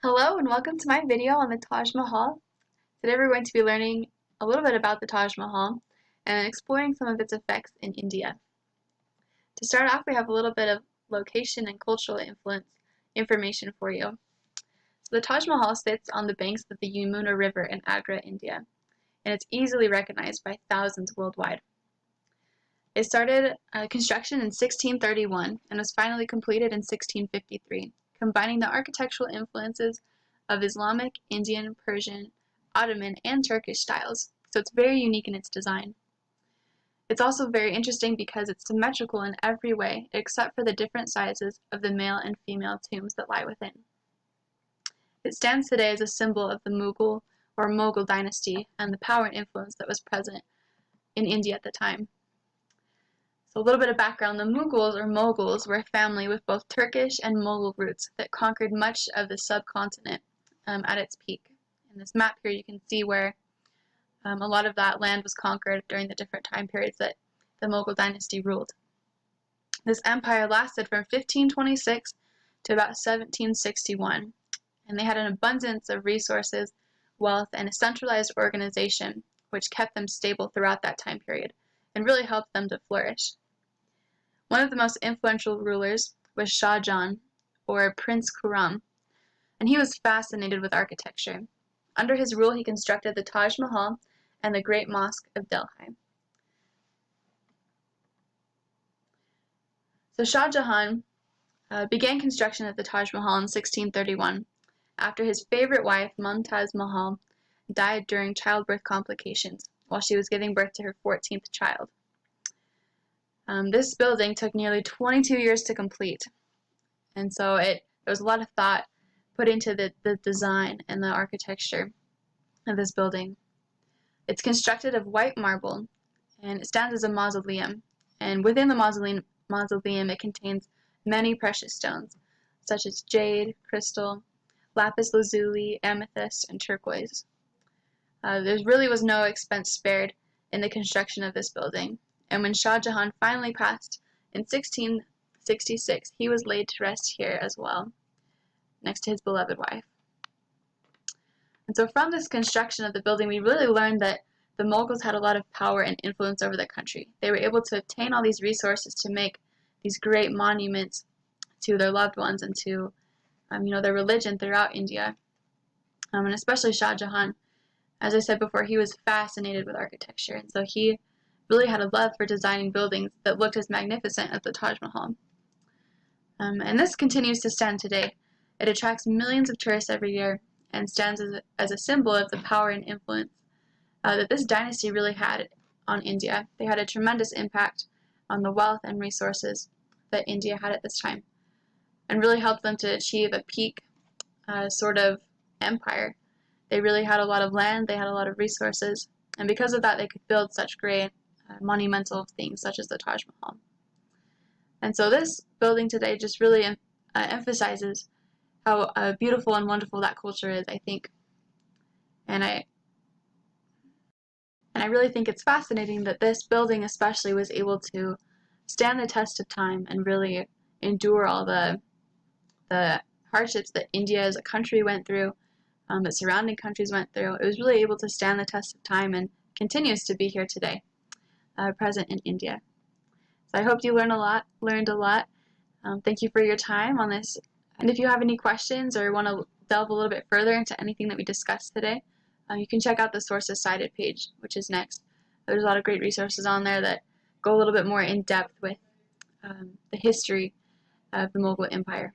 Hello and welcome to my video on the Taj Mahal. Today we're going to be learning a little bit about the Taj Mahal and exploring some of its effects in India. To start off, we have a little bit of location and cultural influence information for you. So the Taj Mahal sits on the banks of the Yamuna River in Agra, India, and it's easily recognized by thousands worldwide. It started construction in 1631 and was finally completed in 1653, combining the architectural influences of Islamic, Indian, Persian, Ottoman, and Turkish styles, so it's very unique in its design. It's also very interesting because it's symmetrical in every way except for the different sizes of the male and female tombs that lie within. It stands today as a symbol of the Mughal or Mughal dynasty and the power and influence that was present in India at the time. So a little bit of background, the Mughals or Moguls were a family with both Turkish and Mughal roots that conquered much of the subcontinent at its peak. In this map here you can see where a lot of that land was conquered during the different time periods that the Mughal dynasty ruled. This empire lasted from 1526 to about 1761, and they had an abundance of resources, wealth, and a centralized organization which kept them stable throughout that time period and really helped them to flourish. One of the most influential rulers was Shah Jahan, or Prince Khurram, and he was fascinated with architecture. Under his rule, he constructed the Taj Mahal and the Great Mosque of Delhi. So Shah Jahan began construction of the Taj Mahal in 1631 after his favorite wife, Mumtaz Mahal, died during childbirth complications while she was giving birth to her 14th child. This building took nearly 22 years to complete, and so there was a lot of thought put into the design and the architecture of this building. It's constructed of white marble, and it stands as a mausoleum, and within the mausoleum it contains many precious stones, such as jade, crystal, lapis lazuli, amethyst, and turquoise. There really was no expense spared in the construction of this building, and when Shah Jahan finally passed in 1666, he was laid to rest here as well, next to his beloved wife. And so from this construction of the building, we really learned that the Mughals had a lot of power and influence over the country. They were able to obtain all these resources to make these great monuments to their loved ones and to their religion throughout India. And especially Shah Jahan, as I said before, he was fascinated with architecture, and so he really had a love for designing buildings that looked as magnificent as the Taj Mahal. And this continues to stand today. It attracts millions of tourists every year and stands as a symbol of the power and influence that this dynasty really had on India. They had a tremendous impact on the wealth and resources that India had at this time, and really helped them to achieve a peak sort of empire. They really had a lot of land, they had a lot of resources, and because of that they could build such great monumental things such as the Taj Mahal. And so this building today just really emphasizes how beautiful and wonderful that culture is, I think. And I really think it's fascinating that this building especially was able to stand the test of time and really endure all the hardships that India as a country went through, that surrounding countries went through. It was really able to stand the test of time and continues to be here today, present in India. So I hope you learned a lot. Thank you for your time on this. And if you have any questions or want to delve a little bit further into anything that we discussed today, you can check out the Sources Cited page, which is next. There's a lot of great resources on there that go a little bit more in depth with the history of the Mughal Empire.